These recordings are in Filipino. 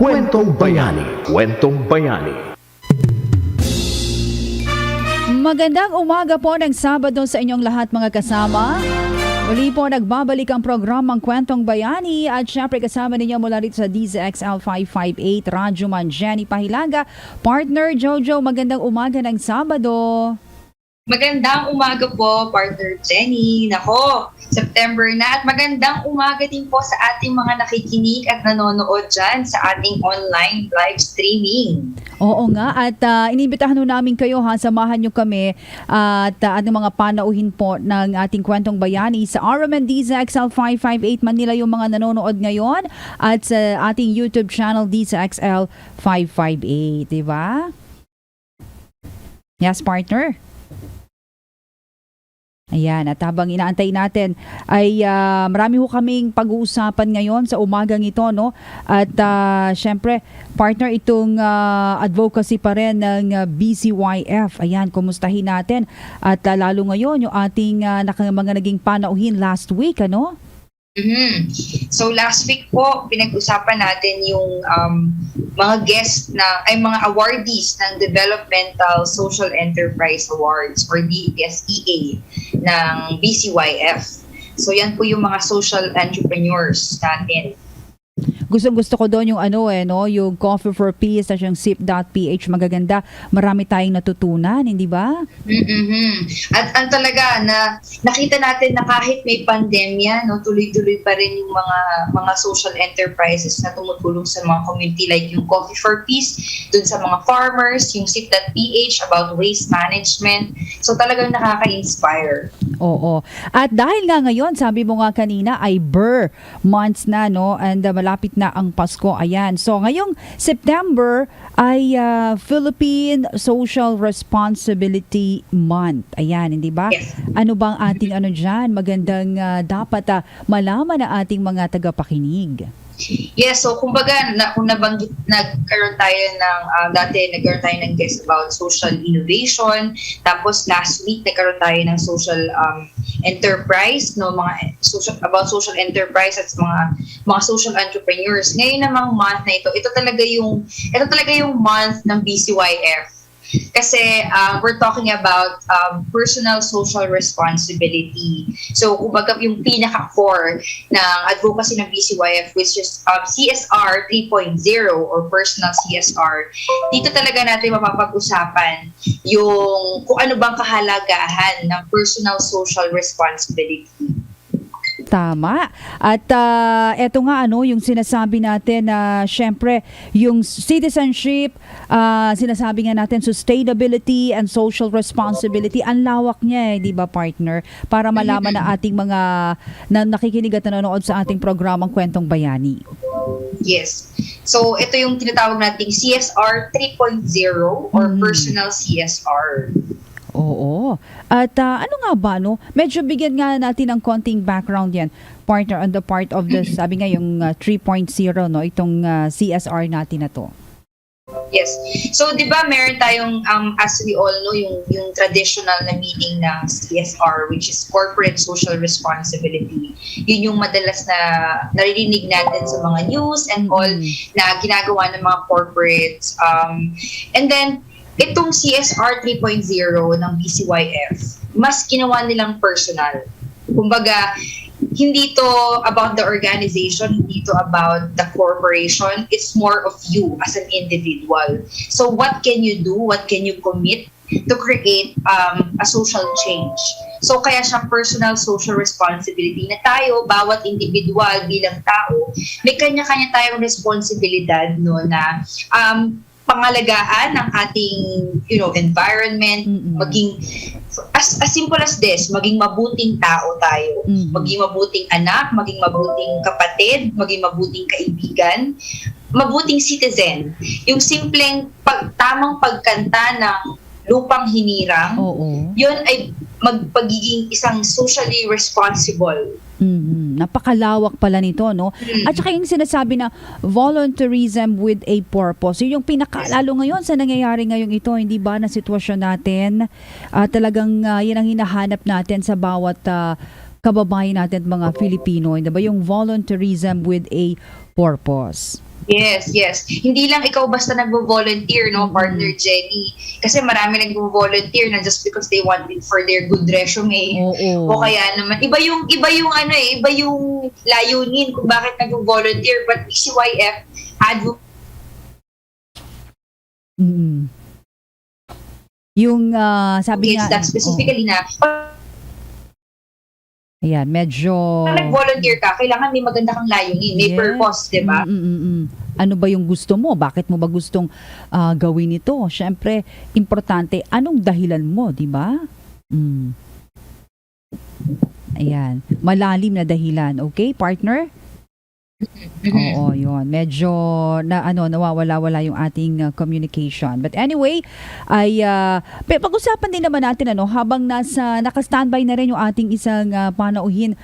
Kwentong Bayani. Kwentong Bayani. Magandang umaga po ng Sabado sa inyong lahat mga kasama. Muli po nagbabalik ang programang Kwentong Bayani at syempre kasama ninyo mula rito sa DZXL 558 Radyo Man Jenny Pahilaga. Partner Jojo, magandang umaga ng Sabado. Magandang umaga po, partner Jenny. Nako, September na at magandang umaga din po sa ating mga nakikinig at nanonood dyan sa ating online live streaming. Oo nga at inibitahan namin kayo samahan nyo kami at ating mga panauhin po ng ating Kwentong Bayani sa RMN DZXL 558 Manila yung mga nanonood ngayon at sa ating YouTube channel DZXL 558, di ba? Yes, partner. Ayan, at habang inaantay natin ay marami ho kaming pag-uusapan ngayon sa umagang ito, no? At syempre, partner, itong advocacy pa rin ng BCYF. Ayan, kumustahin natin. At lalo ngayon, yung ating mga naging panauhin last week, ano? So last week po, pinag-usapan natin yung mga guests mga awardees ng Developmental Social Enterprise Awards or DSEA ng BCYF. So yan po yung mga social entrepreneurs natin. Gusto ko doon yung yung Coffee for Peace at yung sip.ph, magaganda. Marami tayong natutunan, hindi ba? At talaga na nakita natin na kahit may pandemya, no, tuloy-tuloy pa rin yung mga social enterprises na tumutulong sa mga community like yung Coffee for Peace dun sa mga farmers, yung sip.ph about waste management. So talagang nakaka-inspire. Oo. At dahil nga ngayon, sabi mo nga kanina ay Burr months na, no? And malapit na ang Pasko. Ayan. So ngayong September ay Philippine Social Responsibility Month. Ayan, hindi ba? Yes. Ano bang ating dyan? Magandang dapat malaman na ating mga tagapakinig. Yes, so kumbaga kung nagkaroon tayo ng guest about social innovation, tapos last week nagkaroon tayo ng social enterprise, no, about social enterprise at mga social entrepreneurs. Ngayon namang month na ito talaga yung month ng BCYF. Kasi we're talking about personal social responsibility. So, kumbaga yung pinaka-core ng advocacy ng BCYF, which is CSR 3.0 or personal CSR. Dito talaga natin mapapag-usapan yung kung ano bang kahalagahan ng personal social responsibility. Tama. At eto nga yung sinasabi natin na syempre yung citizenship, sinasabi nga natin sustainability and social responsibility. Ang lawak niya di ba partner? Para malaman na ating mga nakikinig at nanonood sa ating programang Kwentong Bayani. Yes. So ito yung tinatawag nating CSR 3.0 or personal CSR. Oo. At ano nga ba, no? Medyo bigyan nga natin ng konting background yan, partner, on the part of the, sabi nga yung 3.0, no? Itong CSR natin na to. Yes. So, di ba, meron tayong, as we all know, yung traditional na meaning ng CSR, which is Corporate Social Responsibility. Yun yung madalas na naririnig natin sa mga news and all na ginagawa ng mga corporates. And then, itong CSR 3.0 ng BCYF, mas ginawa nilang personal. Kumbaga, hindi to about the organization, hindi to about the corporation. It's more of you as an individual. So what can you do? What can you commit to create a social change? So kaya siya personal social responsibility na tayo, bawat individual bilang tao, may kanya-kanya tayong responsibilidad, no, na pangalagaan ng ating environment, maging as simple as this, maging mabuting tao tayo, maging mabuting anak, maging mabuting kapatid, maging mabuting kaibigan, mabuting citizen. Yung simpleng tamang pagkanta ng lupang hinirang, yun ay magpagiging isang socially responsible. Napakalawak pala nito, no? At saka yung sinasabi na volunteerism with a purpose. Yun yung pinakalalo ngayon sa nangyayari ngayong ito, hindi ba, na sitwasyon natin. Talagang yan ang hinahanap natin sa bawat kababayan natin at mga Filipino, di ba? Yung volunteerism with a purpose. Yes, yes. Hindi lang ikaw basta nagvo-volunteer, no, partner Jenny. Kasi marami nagvo-volunteer na just because they want it for their good resume. Oo. O kaya naman iba yung iba yung layunin kung bakit nagvo-volunteer, but BCYF Yung sabi nga that specifically na ayan, medyo pag nag-volunteer ka, kailangan may maganda kang layunin, may purpose, di ba? Ano ba yung gusto mo? Bakit mo ba gustong gawin ito? Siyempre, importante, anong dahilan mo, di ba? Ayan, malalim na dahilan. Okay, partner? Oo, yun. Medyo nawawala-wala yung ating communication. But anyway, ay pag-usapan din naman natin habang naka-standby na rin yung ating isang panauhin,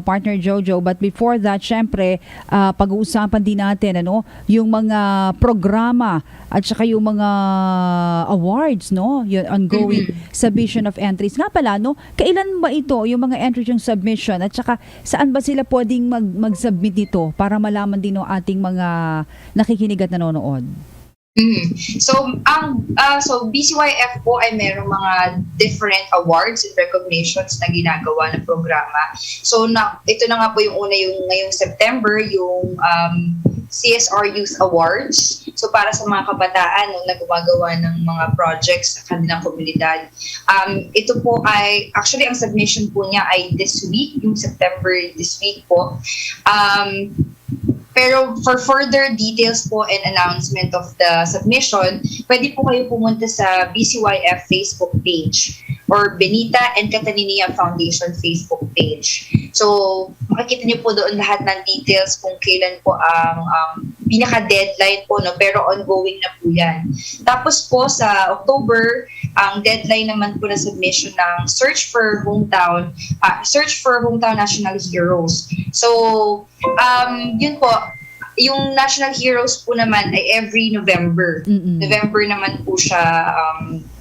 partner Jojo. But before that, syempre, pag-uusapan din natin yung mga programa at saka yung mga awards, yung ongoing submission of entries. Nga pala, kailan ba ito, yung mga entries yung submission, at saka saan ba sila pwedeng mag-submit nito para malaman din ng ating mga nakikinig at nanonood? So BCYF po ay merong mga different awards and recognitions na ginagawa ng programa. So ito na nga po yung una, yung ngayong September, yung CSR Youth Awards. So para sa mga kabataan na gumagawa ng mga projects sa kanilang komunidad. Ito po ay, actually ang submission po niya ay this week, yung September this week po. Pero for further details po and announcement of the submission, pwede po kayo pumunta sa BCYF Facebook page or Benita and Catalina Foundation Facebook page. So, makikita niyo po doon lahat ng details kung kailan po ang pinaka-deadline po, pero ongoing na po yan. Tapos po sa October, ang deadline naman po na submission ng Search for Hometown National Heroes. So, yun po, yung National Heroes po naman ay every November. November naman po siya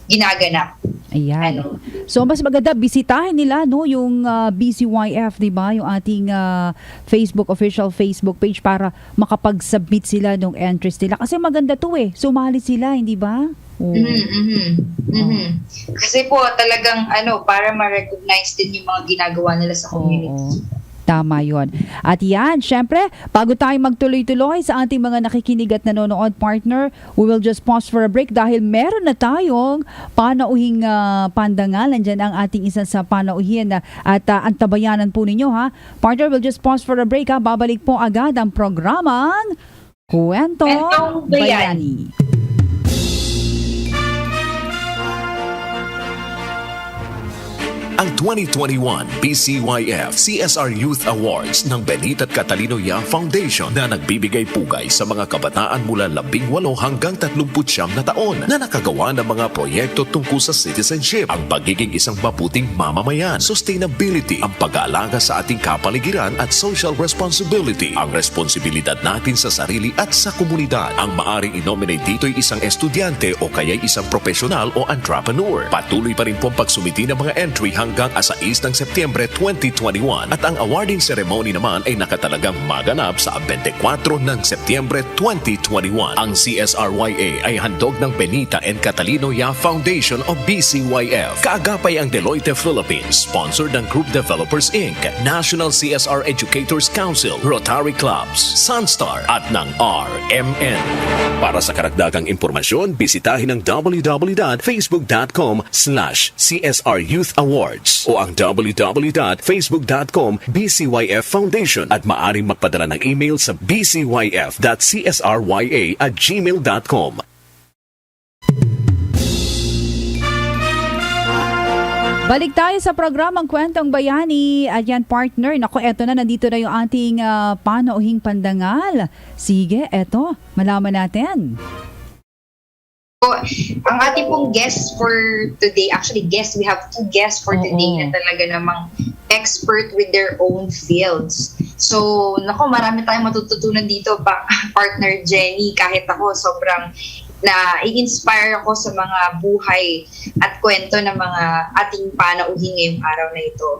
ginaganap. Ayan. So mas maganda bisitahin nila yung BCYF, 'di ba? Yung ating official Facebook page para makapag-submit sila ng entries nila. Kasi maganda 'to sumali sila, hindi ba? Kasi po talagang para ma-recognize din yung mga ginagawa nila sa community. Tama yun. At yan, syempre, bago tayo magtuloy-tuloy sa ating mga nakikinig at nanonood, partner, we will just pause for a break dahil meron na tayong panauhing pandangal. Nandyan ang ating isa sa panauhin at antabayanan po ninyo, ha. Partner, we'll just pause for a break, ha. Babalik po agad ang programang Kwentong Bayani. Ang 2021 BCYF CSR Youth Awards ng Benita at Catalino Young Foundation na nagbibigay pugay sa mga kabataan mula 18 hanggang 39 na taon na nakagawa ng mga proyekto tungkol sa citizenship, ang pagiging isang mabuting mamamayan, sustainability, ang pag-aalaga sa ating kapaligiran at social responsibility, ang responsibilidad natin sa sarili at sa komunidad. Ang maaring inominate dito'y isang estudyante o kaya'y isang profesional o entrepreneur. Patuloy pa rin pong pagsumiti ng mga entry hanggang 6 ng Setyembre 2021 at ang awarding ceremony naman ay nakatalagang maganap sa 24 ng Setyembre 2021. Ang CSRYA ay handog ng Benita and Catalino Ya Foundation o BCYF. Kaagapay ang Deloitte Philippines, sponsored ng Group Developers Inc., National CSR Educators Council, Rotary Clubs, Sunstar at ng RMN. Para sa karagdagang impormasyon, bisitahin ang www.facebook.com/CSR Youth Awards o ang www.facebook.com BCYF Foundation at maaaring magpadala ng email sa bcyf.csrya@gmail.com. Balik tayo sa programang Kwentong Bayani. Ayan, partner. Naku, eto na. Nandito na yung ating panauhing pandangal. Sige, eto. Malaman natin. So, ang ating pong guest for today, we have 2 guests for today na talaga namang expert with their own fields. So, marami tayong matututunan dito, partner Jenny. Kahit ako, sobrang na i-inspire ako sa mga buhay at kwento ng mga ating panauhin ngayong araw na ito.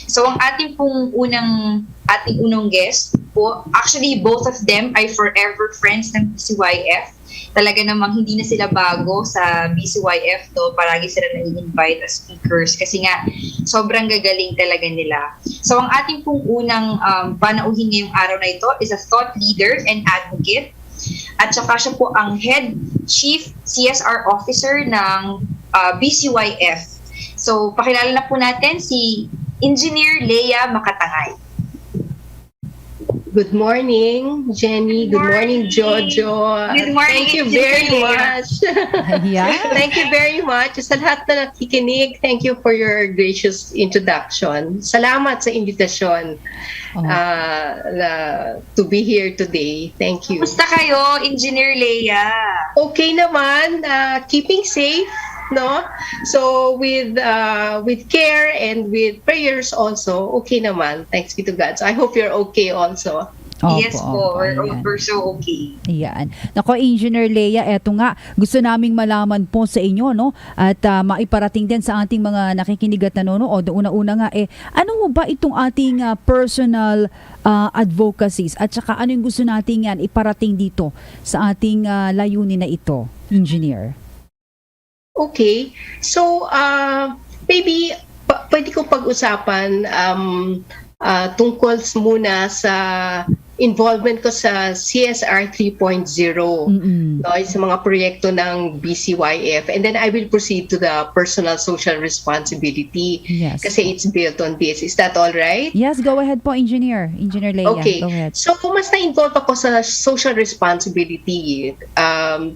So ang ating unang guest po, actually both of them ay forever friends ng BCYF. Talaga namang hindi na sila bago sa BCYF to, paragi sila na-invite as speakers kasi nga sobrang gagaling talaga nila. So ang ating pong unang panauhin ngayong araw na ito is a thought leader and advocate, at saka siya po ang head chief CSR officer ng BCYF. So pakilala na po natin si Engineer Leia Makatangay. Good morning, Jenny. Good morning, Jojo. Good morning. Thank you very much. Yeah. Thank you very much. Sa lahat na nakikinig, thank you for your gracious introduction. Salamat sa invitasyon to be here today. Thank you. Kumusta kayo, Engineer Leia? Okay naman. Keeping safe. No, so with care and with prayers also, okay naman. Thanks be to God. So I hope you're okay also. Yes po, we're so okay. Ayan. Nako, Engineer Leia, eto nga, gusto naming malaman po sa inyo, no? At maiparating din sa ating mga nakikinig at nanonood. Una-una nga, ano ba itong ating personal advocacies? At saka ano yung gusto nating yan iparating dito sa ating layunin na ito, Engineer? Okay. So, maybe pwede ko pag-usapan tungkol muna sa involvement ko sa CSR 3.0, no, sa mga proyekto ng BCYF, and then I will proceed to the personal social responsibility. Yes. Kasi it's built on this. Is that all right? Yes, go ahead po, Engineer Leia. Okay. Go ahead. So, mas na-involve ako sa social responsibility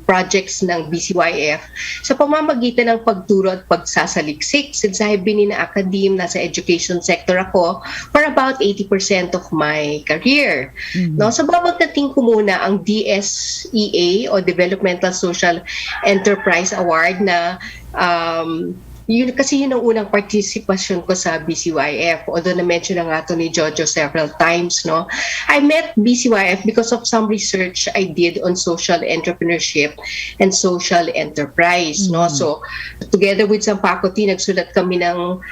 projects ng BCYF sa pamamagitan ng pagturo at pagsasaliksik. Since I've been in academe, nasa education sector ako for about 80% of my career. No, so babagdating ko muna ang DSEA o Developmental Social Enterprise Award na yun ang unang participation ko sa BCYF. Although na-mention na nga ito ni Jojo several times, no? I met BCYF because of some research I did on social entrepreneurship and social enterprise, no? So, together with some faculty, nagsulat kami ng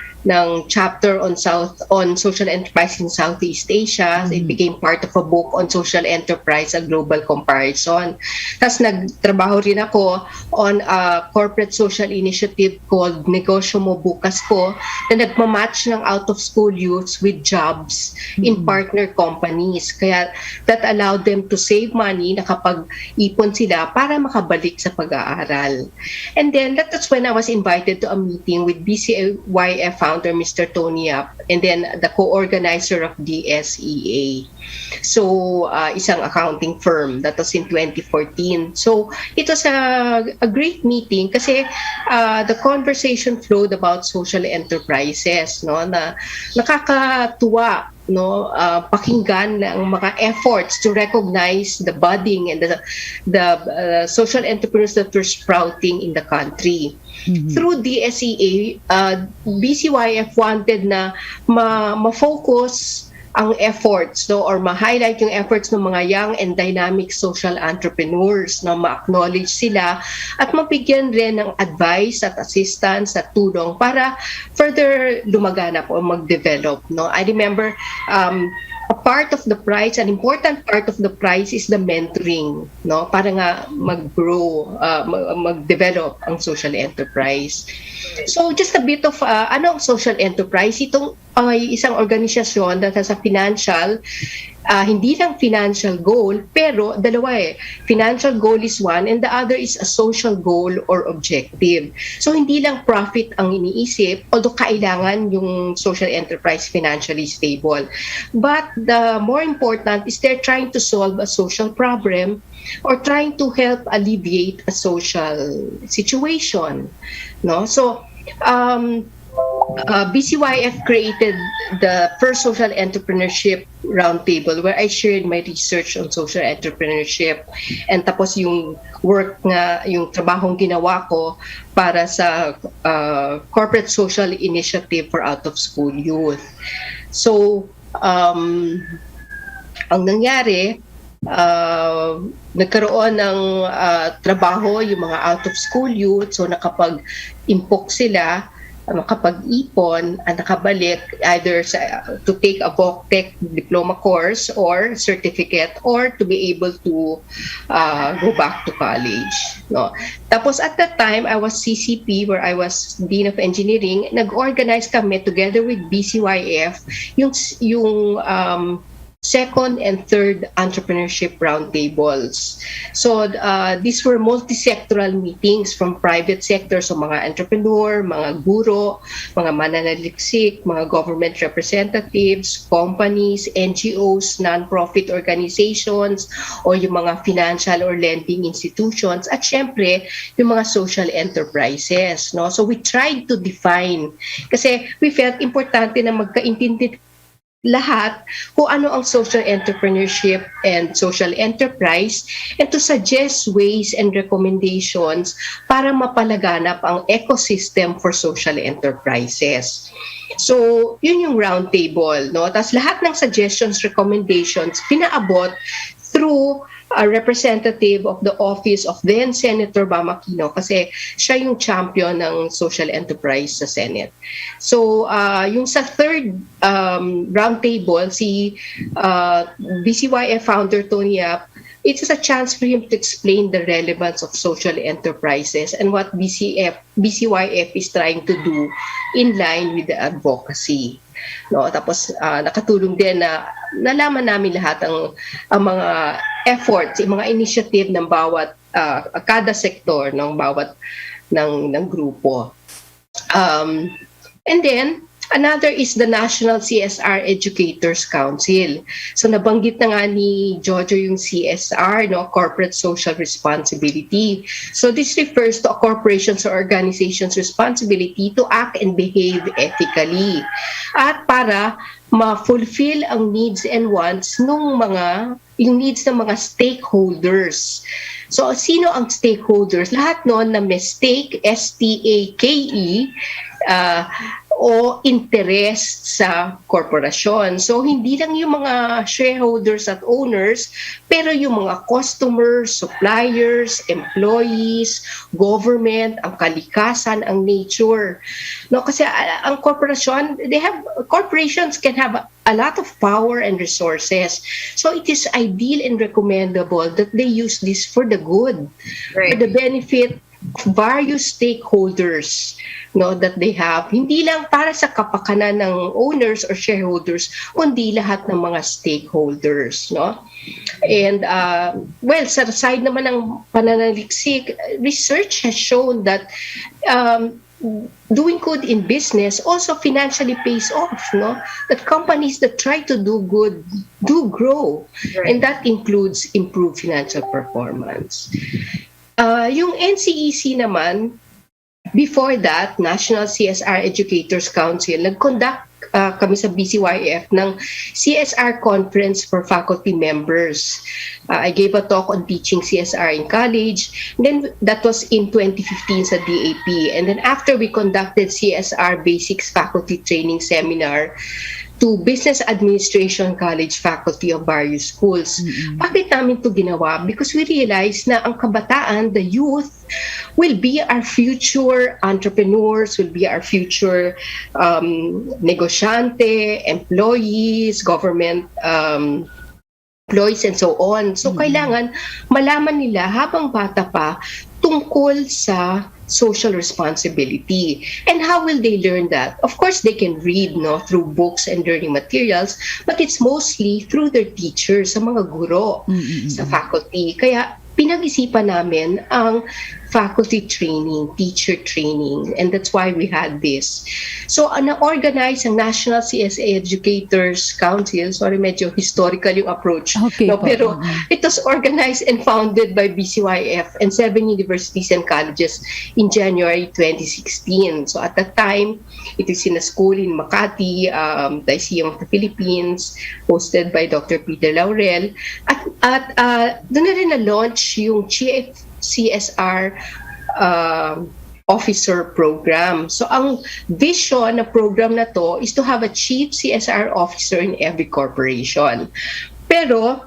chapter on social enterprise in Southeast Asia. It became part of a book on social enterprise, a global comparison. Tapos nagtrabaho rin ako on a corporate social initiative called Negosyo Mo Bukas Ko na nagmamatch ng out-of-school youths with jobs in partner companies. Kaya that allowed them to save money, nakapag-ipon sila para makabalik sa pag-aaral. And then that's when I was invited to a meeting with BCYF founder Mr. Tony Yap, and then the co-organizer of DSEA. So, isang accounting firm. That was in 2014. So, it was a great meeting kasi the conversation flowed about social enterprises, no, na nakakatuwa, no, pakinggan ng mga efforts to recognize the budding and the social entrepreneurs that were sprouting in the country. Through DSEA, BCYF wanted na ma-focus ang efforts, no, or ma-highlight yung efforts ng mga young and dynamic social entrepreneurs, na ma-acknowledge sila at mabigyan rin ng advice at assistance at tulong para further lumaganap o mag-develop, no. I remember a part of the prize, an important part of the prize is the mentoring, no, para nga mag-grow, mag-develop ang social enterprise. So just a bit of ano ang social enterprise? Itong ay isang organisasyon na sa financial, hindi lang financial goal, pero dalawa Financial goal is one and the other is a social goal or objective. So hindi lang profit ang iniisip, although kailangan yung social enterprise financially stable. But the more important is they're trying to solve a social problem or trying to help alleviate a social situation, no? So BCYF created the first social entrepreneurship roundtable where I shared my research on social entrepreneurship, and tapos yung work nga, yung trabahong ginawa ko para sa corporate social initiative for out-of-school youth. So ang nangyari, nagkaroon ng trabaho yung mga out-of-school youth, so nakapag-impok sila, makapag-ipon at nakabalik either to take a VOCTEC diploma course or certificate or to be able to go back to college. No? Tapos at that time, I was CCP where I was Dean of Engineering. Nag-organize kami together with BCYF yung second and third entrepreneurship roundtables. So these were multi-sectoral meetings from private sector, so mga entrepreneur, mga guro, mga mananaliksik, mga government representatives, companies, NGOs, non-profit organizations, o yung mga financial or lending institutions, at syempre yung mga social enterprises. No? So we tried to define, kasi we felt importante na magkaintindi lahat kung ano ang social entrepreneurship and social enterprise, and to suggest ways and recommendations para mapalaganap ang ecosystem for social enterprises. So, yun yung roundtable, no? Tapos lahat ng suggestions, recommendations, pinaabot through a representative of the office of then Senator Bam Aquino, kasi siya yung champion ng social enterprise sa Senate. So, yung sa third roundtable, si BCYF founder Tony Yap, it is a chance for him to explain the relevance of social enterprises and what BCYF is trying to do in line with the advocacy. No, tapos nakatulong din na nalaman namin lahat ang mga efforts, yung mga initiative ng bawat kada sektor ng bawat ng grupo. And then another is the National CSR Educators Council. So nabanggit na nga ni Jojo yung CSR, no, Corporate Social Responsibility. So this refers to a corporation's or organization's responsibility to act and behave ethically. At para ma-fulfill ang needs and wants yung needs ng mga stakeholders. So sino ang stakeholders? Lahat noon na may stake, S-T-A-K-E, o interest sa korporasyon. So hindi lang yung mga shareholders at owners, pero yung mga customers, suppliers, employees, government, ang kalikasan, ang nature. No, kasi ang korporasyon, corporations can have a lot of power and resources. So it is ideal and recommendable that they use this for the good, right, for the benefit of various stakeholders, no, that they have, hindi lang para sa kapakanan ng owners or shareholders, kundi lahat ng mga stakeholders, no? And well, sa side naman ng pananaliksik, research has shown that doing good in business also financially pays off, no? That companies that try to do good do grow, right, and that includes improved financial performance. Yung NCEC naman, before that, National CSR Educators Council, nag-conduct kami sa BCYF ng CSR conference for faculty members. I gave a talk on teaching CSR in college. And then that was in 2015 sa DAP. And then after we conducted CSR Basics Faculty Training Seminar to Business Administration College faculty of various schools. Bakit namin ito ginawa? Because we realized na ang kabataan, the youth, will be our future entrepreneurs, will be our future negosyante, employees, government employees, and so on. So kailangan malaman nila habang bata pa tungkol sa social responsibility. And how will they learn that? Of course, they can read, no, through books and learning materials, but it's mostly through their teachers, sa mga guro, sa faculty. Kaya pinag-isipan namin ang faculty training, teacher training, and that's why we had this. So, na-organize ang National CSA Educators Council. Sorry, medyo historical yung approach. Okay, no, pero it was organized and founded by BCYF and 7 universities and colleges in January 2016. So, at that time, it is in a school in Makati, Lyceum of the Philippines, hosted by Dr. Peter Laurel. At doon na rin na-launch yung Chief CSR officer program. So ang vision na program na to is to have a chief CSR officer in every corporation. Pero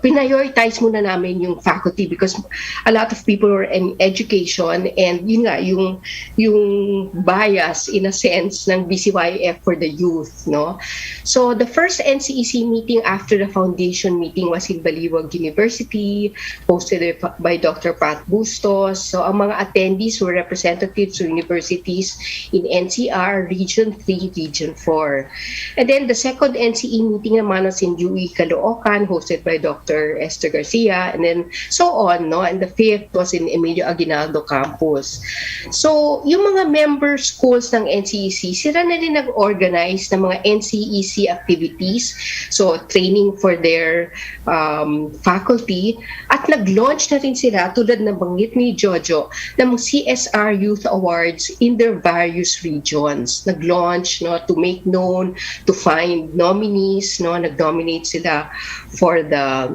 prioritize muna namin yung faculty because a lot of people are in education and yun nga yung bias in a sense ng BCYF for the youth, no? So the first NCEC meeting after the foundation meeting was in Baliwag University, hosted by Dr. Pat Bustos. So ang mga attendees were representatives of universities in NCR, Region 3, Region 4. And then the second NCE meeting naman was in UE Caloocan, hosted by Dr. Esther Garcia, and then so on, no? And the fifth was in Emilio Aguinaldo campus. So, yung mga member schools ng NCEC, sila na rin nag-organize ng mga NCEC activities, so training for their faculty, at nag-launch na rin sila, tulad ng banggit ni Jojo, ng CSR Youth Awards in their various regions. Nag-launch, no, to make known, to find nominees, no, nag-nominate sila for the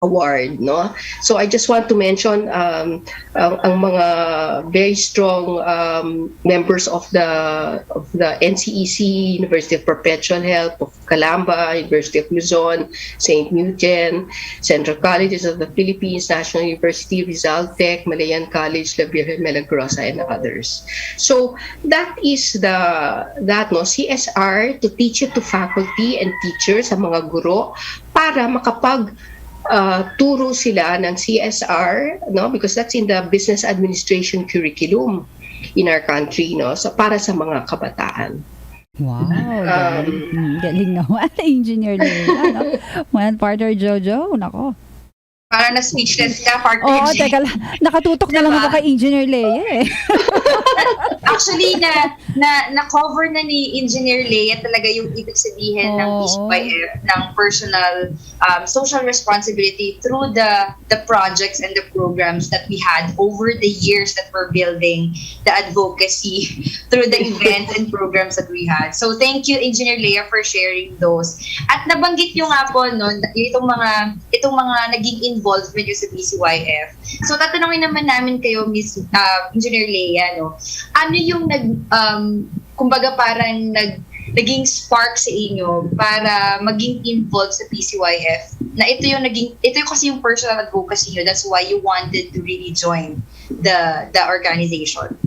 award, no? So I just want to mention ang mga very strong members of the NCEC, University of Perpetual Help of Calamba, University of Luzon, St. Newton, Central Colleges of the Philippines, National University, Rizal Tech, Malayan College, La Virgen Milagrosa, and others. So that is CSR, to teach it to faculty and teachers, sa mga guro, para makapag turo sila ng CSR, no, because that's in the business administration curriculum in our country, no, so para sa mga kabataan. Wow, galing naman, Engineer Leia, no? Well, partner Jojo, nako. Parang na-speechless ka, partner. Oo, teka lang. Nakatutok na lang ako kay Engineer Leia eh. Actually, na-cover na ni Engineer Leia talaga yung ibig sabihin ng BCYF, ng personal social responsibility through the projects and the programs that we had over the years that we're building the advocacy through the events and programs that we had. So thank you, Engineer Leia, for sharing those. At nabanggit nyo nga po, no, itong mga naging involvement nyo sa BCYF. So tatanungin naman namin kayo, Miss Engineer Leia, no, ano yung kumbaga parang naging spark sa inyo para maging involved sa BCYF, na ito yung kasi yung personal advocacy nyo, that's why you wanted to really join the organization?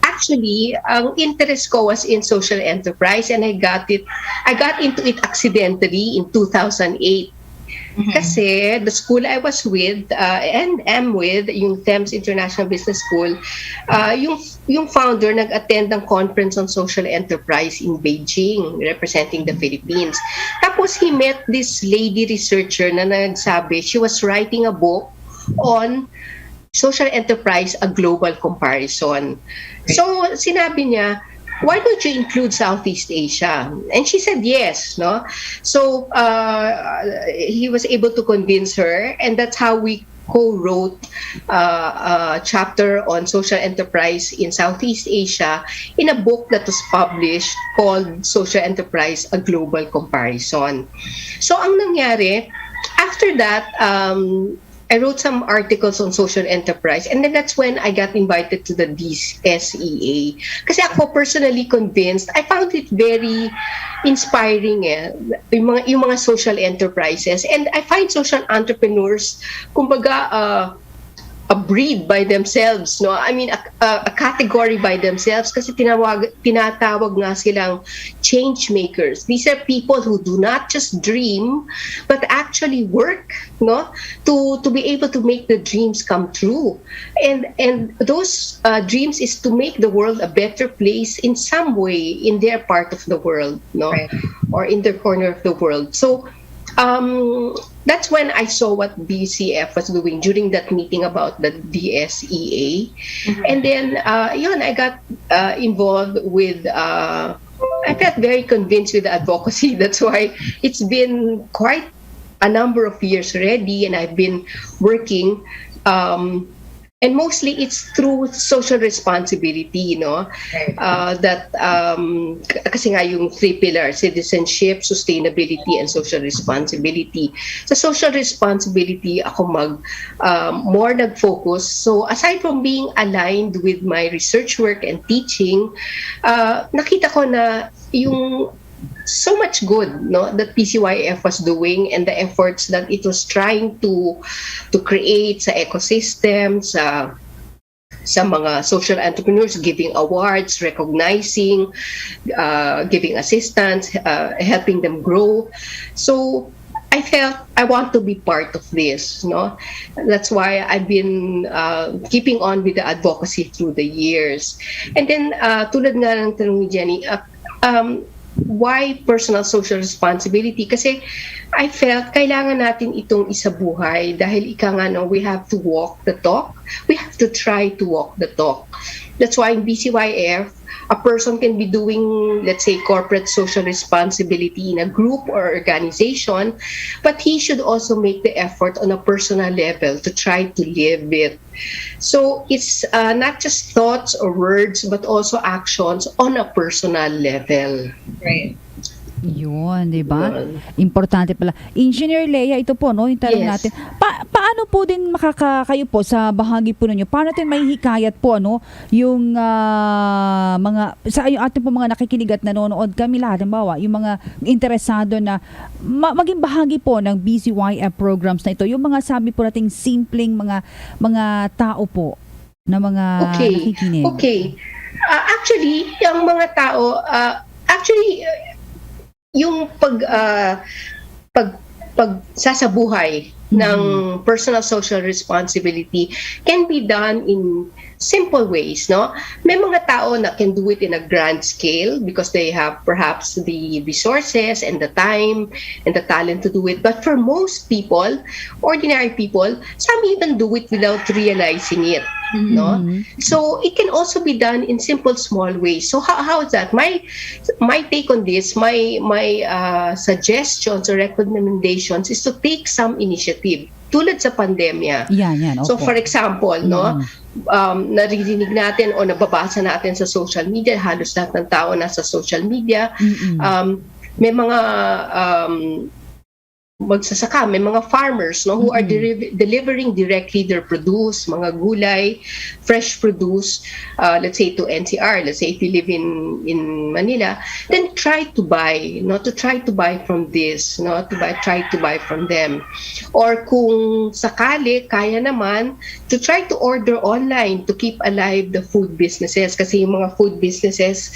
Actually, ang interest ko was in social enterprise, and I got into it accidentally in 2008. Kasi the school I was with and am with, yung Thames International Business School, yung founder nag-attend ng conference on social enterprise in Beijing, representing the Philippines. Tapos he met this lady researcher na nagsabi, she was writing a book on social enterprise, a global comparison. So sinabi niya, why don't you include Southeast Asia? And she said yes, no? So he was able to convince her, and that's how we co-wrote a chapter on social enterprise in Southeast Asia in a book that was published called Social Enterprise, a Global Comparison. So ang nangyari, after that, I wrote some articles on social enterprise, and then that's when I got invited to the DSEA. Kasi ako personally convinced, I found it very inspiring yung mga social enterprises. And I find social entrepreneurs, kumbaga, a breed by themselves, no? I mean, a category by themselves, kasi tinatawag nga silang change makers. These are people who do not just dream, but actually work, no? To be able to make the dreams come true. And those dreams is to make the world a better place in some way in their part of the world, no? Right. Or in their corner of the world. So that's when I saw what BCF was doing during that meeting about the DSEA. And then, I got involved with, I felt very convinced with the advocacy. That's why it's been quite a number of years already, and I've been working, and mostly it's through social responsibility, kasi nga yung three pillars, citizenship, sustainability, and social responsibility. Sa social responsibility, ako more nag-focus. So aside from being aligned with my research work and teaching, nakita ko na yung so much good, no, that PCYF was doing, and the efforts that it was trying to create sa ecosystem, sa mga social entrepreneurs, giving awards, recognizing, giving assistance, helping them grow. So I felt I want to be part of this, no? That's why I've been keeping on with the advocacy through the years. And then tulad nga ng tanong ni Jenny, why personal social responsibility? Kasi I felt kailangan natin itong isabuhay dahil ika nga, no, we have to walk the talk. We have to try to walk the talk. That's why in BCYF, a person can be doing, let's say, corporate social responsibility in a group or organization, but he should also make the effort on a personal level to try to live it. So it's not just thoughts or words, but also actions on a personal level. Right. Yun, di ba? Yun. Importante pala. Engineer Leia, ito po, no, yung tanong Yes. natin. Paano po din kayo po sa bahagi po ninyo? Paano natin may hikayat po, ano, yung mga, sa yung ating po mga nakikinig at nanonood kami lahat, halimbawa, yung mga interesado na maging bahagi po ng BCYF programs na ito, yung mga sabi po nating simpleng mga tao po na mga nakikinig. Okay. Actually, yung mga tao, yung pagsasabuhay ng personal social responsibility can be done in simple ways, no? May mga tao na can do it in a grand scale because they have perhaps the resources and the time and the talent to do it. But for most people, ordinary people, some even do it without realizing it, no? So it can also be done in simple, small ways. So how is that? My take on this, my suggestions or recommendations is to take some initiative. Tulad sa pandemya. Yan, So opo. for example, no, naririnig natin o nababasa natin sa social media, halos lahat ng tao nasa social media, may mga magsasaka, may mga farmers, no, who are delivering directly their produce, mga gulay, fresh produce, let's say to NCR, let's say if you live in Manila, then try to buy, no, to try to buy from this, no, try to buy from them. Or kung sakali, kaya naman, to try to order online to keep alive the food businesses, kasi yung mga food businesses,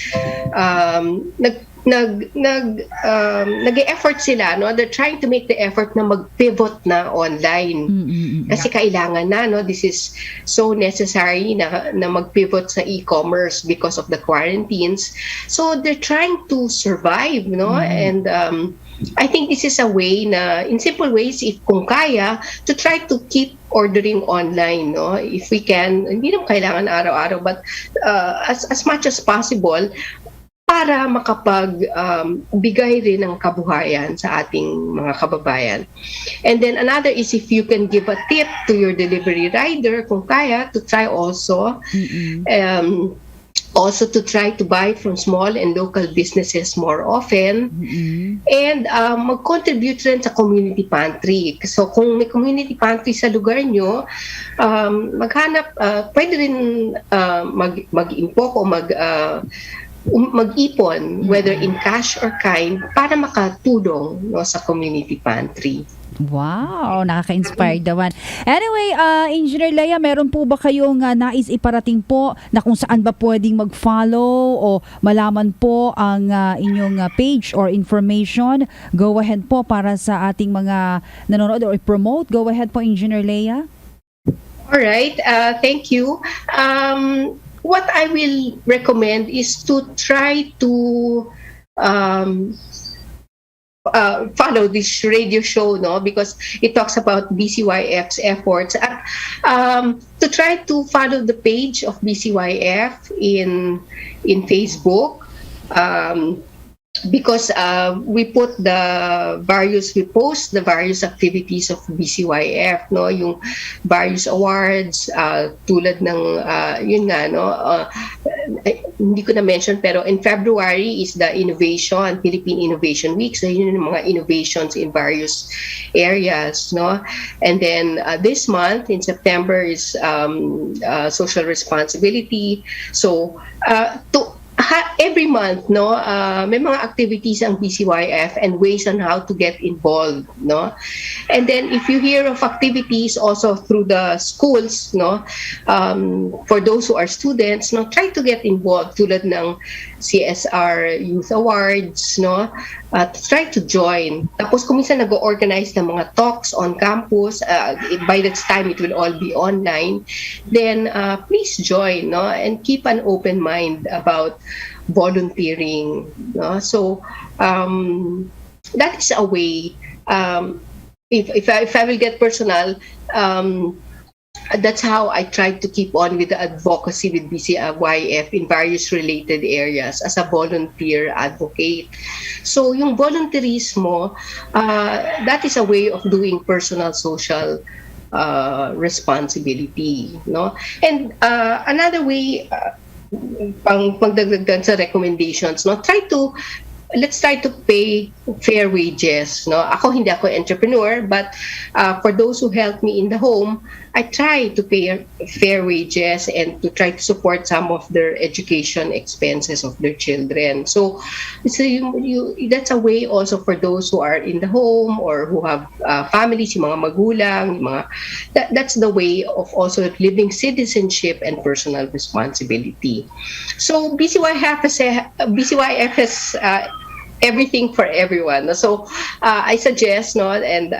nag-e-effort sila, no? They're trying to make the effort na mag-pivot na online. Kasi kailangan na, no? This is so necessary na mag-pivot sa e-commerce because of the quarantines. So they're trying to survive, no? And I think this is a way na, in simple ways, if kung kaya, to try to keep ordering online, no? If we can, hindi naman kailangan araw-araw, but as much as possible, para makapagbigay rin ng kabuhayan sa ating mga kababayan. And then another is if you can give a tip to your delivery rider, kung kaya, to try also, also to try to buy from small and local businesses more often, and mag-contribute rin sa community pantry. So kung may community pantry sa lugar nyo, maghanap, pwede rin mag-impok o mag-ipon, whether in cash or kind, para makatulong, no, sa community pantry. Wow, nakaka-inspire naman. Anyway, Engineer Leia, meron po ba kayong nais iparating po na kung saan ba pwedeng mag-follow o malaman po ang inyong page or information? Go ahead po para sa ating mga nanonood or promote. Go ahead po, Engineer Leia. Alright, thank you. What I will recommend is to try to follow this radio show, no, because it talks about BCYF's efforts. To try to follow the page of BCYF in Facebook, because we post the various activities of BCYF, no, yung various awards, tulad ng yun nga, no, hindi ko na mention, pero in February is the Philippine Innovation Week, so yun yung mga innovations in various areas, no. And then this month in September is social responsibility. So every month, no, may mga activities ang BCYF and ways on how to get involved, no. And then if you hear of activities also through the schools, no, for those who are students, no, try to get involved tulad ng CSR Youth Awards, no, at try to join. Tapos kung minsan nag-organize ng mga talks on campus, by that time it will all be online, then please join, no, and keep an open mind about volunteering, no. So that is a way. If I will get personal, that's how I try to keep on with the advocacy with BCYF in various related areas as a volunteer advocate. So yung volunteerismo, that is a way of doing personal social responsibility, no. And another way, pagdagdag sa recommendations, no, let's try to pay fair wages, no. Hindi ako entrepreneur, but for those who help me in the home, I try to pay fair wages and to try to support some of their education expenses of their children. So that's a way also for those who are in the home or who have families, yung mga magulang, that's the way of also living citizenship and personal responsibility. So BCYF has everything for everyone. So I suggest, no, and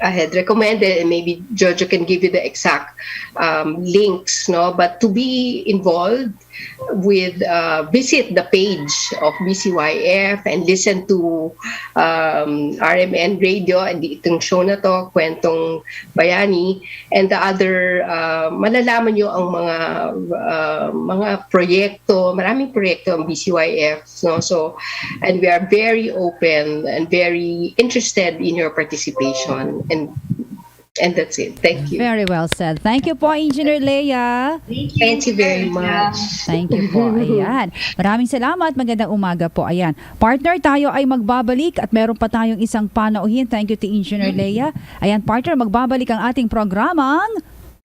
I had recommended, and maybe Jojo can give you the exact links, no, but to be involved with visit the page of BCYF and listen to RMN Radio and itong show na to, Kwentong Bayani, and the other, malalaman nyo ang mga proyekto, maraming proyekto ang BCYF, no? So, and we are very open and very interested in your participation, and that's it. Thank you. Very well said. Thank you po, Engineer Leia. Thank you very much. Thank you po. Ayan. Maraming salamat. Magandang umaga po. Ayan. Partner, tayo ay magbabalik at meron pa tayong isang panauhin. Thank you to Engineer Leia. Ayan, partner, magbabalik ang ating programang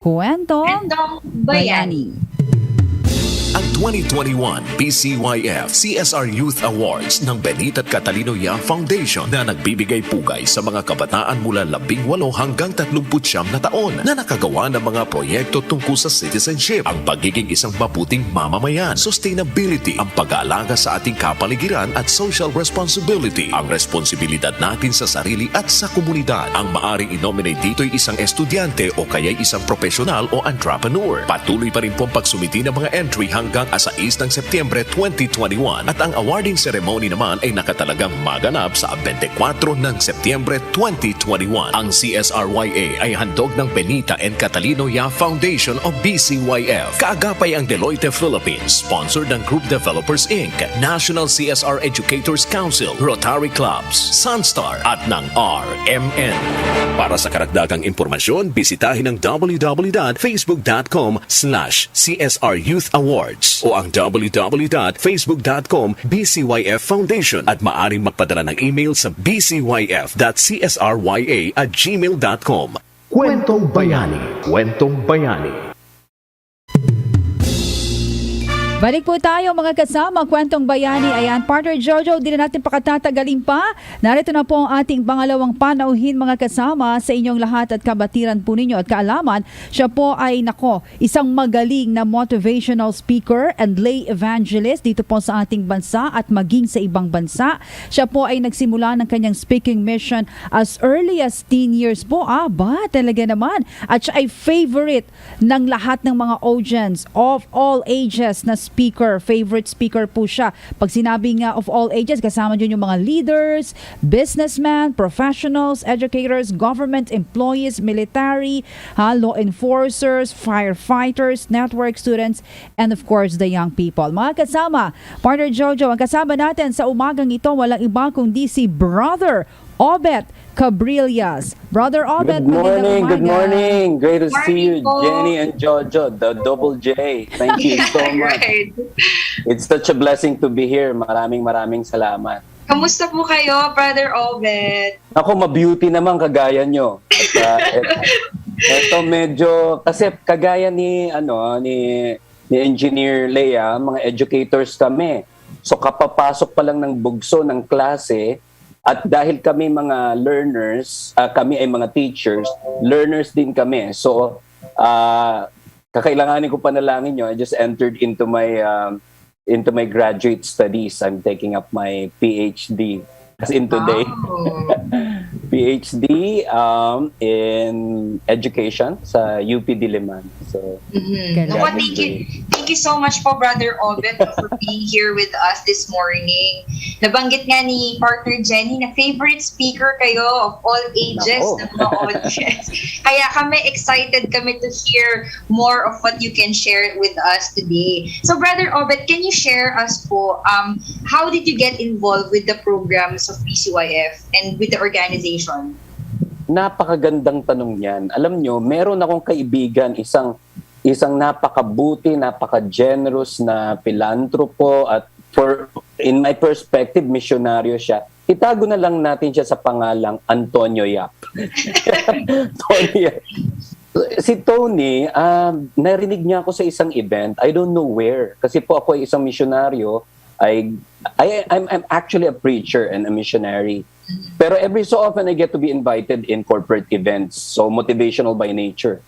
Kwentong Bayani. Ang 2021 BCYF CSR Youth Awards ng Benita at Catalino Young Foundation na nagbibigay pugay sa mga kabataan mula 18 hanggang 39 na taon na nakagawa ng mga proyekto tungkol sa citizenship, ang pagiging isang mabuting mamamayan, sustainability, ang pag-aalaga sa ating kapaligiran at social responsibility, ang responsibilidad natin sa sarili at sa komunidad. Ang maaring i-nominate dito ay isang estudyante o kaya'y isang profesional o entrepreneur. Patuloy pa rin pong pagsumiti ng mga entry hanggang 6 ng Setyembre 2021 at ang awarding ceremony naman ay nakatalagang maganap sa 24 ng Setyembre 2021. Ang CSRYA ay handog ng Benita and Catalino Young Foundation o BCYF. Kaagapay ang Deloitte Philippines, sponsored ng Group Developers Inc., National CSR Educators Council, Rotary Clubs, Sunstar at ng RMN. Para sa karagdagang impormasyon, bisitahin ang www.facebook.com/CSR Youth Awards o ang www.facebook.com BCYF Foundation at maaring magpadala ng email sa bcyf.csrya@gmail.com. Kwentong Bayani. Kwentong Bayani. Balik po tayo mga kasama, Kwentong Bayani. Ayan, partner Jojo, di na natin pakatatagalin pa. Narito na po ang ating pangalawang panauhin mga kasama sa inyong lahat at kabatiran po ninyo at kaalaman. Siya po ay, isang magaling na motivational speaker and lay evangelist dito po sa ating bansa at maging sa ibang bansa. Siya po ay nagsimula ng kanyang speaking mission as early as 10 years po. Talaga naman. At siya ay favorite ng lahat ng mga audience of all ages na speaker. Favorite speaker po siya. Pag sinabi nga of all ages, kasama dyan yung mga leaders, businessmen, professionals, educators, government employees, military, law enforcers, firefighters, network students, and of course, the young people. Mga kasama, partner Jojo, ang kasama natin sa umagang ito, walang iba kundi si Brother Obet Cabrillas. Brother Obet, good morning. Great to see you, po. Jenny and Jojo, the double J. Thank you so much. Right. It's such a blessing to be here. Maraming salamat. Kamusta po kayo, Brother Obet? Ako, ma-beauty naman kagaya nyo. At ito medyo, kasi kagaya ni ni Engineer Lea, mga educators kami. So kapapasok pa lang ng bugso ng klase, at dahil kami mga learners, kami ay mga teachers, learners din kami. So kakailanganin ko panalangin nyo. I just entered into my graduate studies. I'm taking up my PhD as in today. Wow. PhD in education sa UP Diliman. So, Mhm. Naku, thank you so much po, Brother Obet, for being here with us this morning. Nabanggit nga ni partner Jenny na favorite speaker kayo of all ages Nako. ng mga audience. Kaya excited kami to hear more of what you can share with us today. So, Brother Obet, can you share us po, how did you get involved with the programs of PCYF and with the organization? napakagandang tanong yan. Alam nyo, meron akong kaibigan, isang napakabuti, napaka-generous na philanthropo at in my perspective, misyonaryo siya. Itago na lang natin siya sa pangalang Antonio Yap. Tony Yap. Si Tony, narinig niya ako sa isang event. I don't know where. Kasi po ako ay isang misyonaryo. I'm actually a preacher and a missionary. Pero every so often I get to be invited in corporate events. So motivational by nature.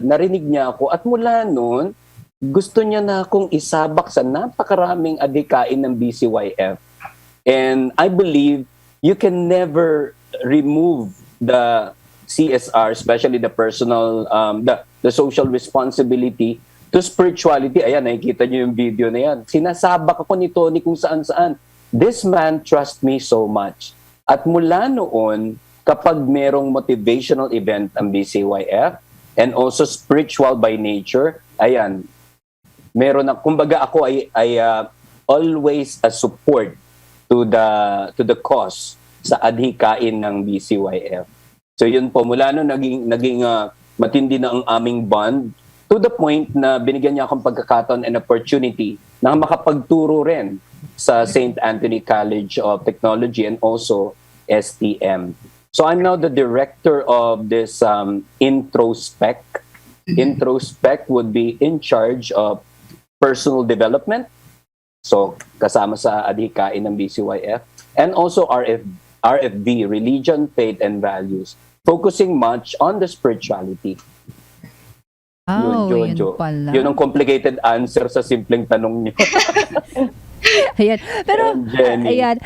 Narinig niya ako at mula noon, gusto niya na akong isabak sa napakaraming adhikain ng BCYF. And I believe you can never remove the CSR, especially the personal, the social responsibility to spirituality. Ayan, nakikita niyo yung video na yan. Sinasabak ako ni Tony kung saan-saan. This man trusts me so much. At mula noon, kapag merong motivational event ang BCYF, and also spiritual by nature, ayan, meron na, kumbaga ako ay always a support to the cause sa adhikain ng BCYF. So yun po, mula noon naging matindi na ang aming bond to the point na binigyan niya akong pagkakataon and opportunity na makapagturo rin sa St. Anthony College of Technology and also STM. So I'm now the director of this Introspec. Introspec would be in charge of personal development. So kasama sa adhikain ng BCYF. And also RFV, Religion, Faith, and Values. Focusing much on the spirituality. Yun Jo. pala. Yun ang complicated answer sa simpleng tanong niyo. Ayan. Pero, Jenny. ayan.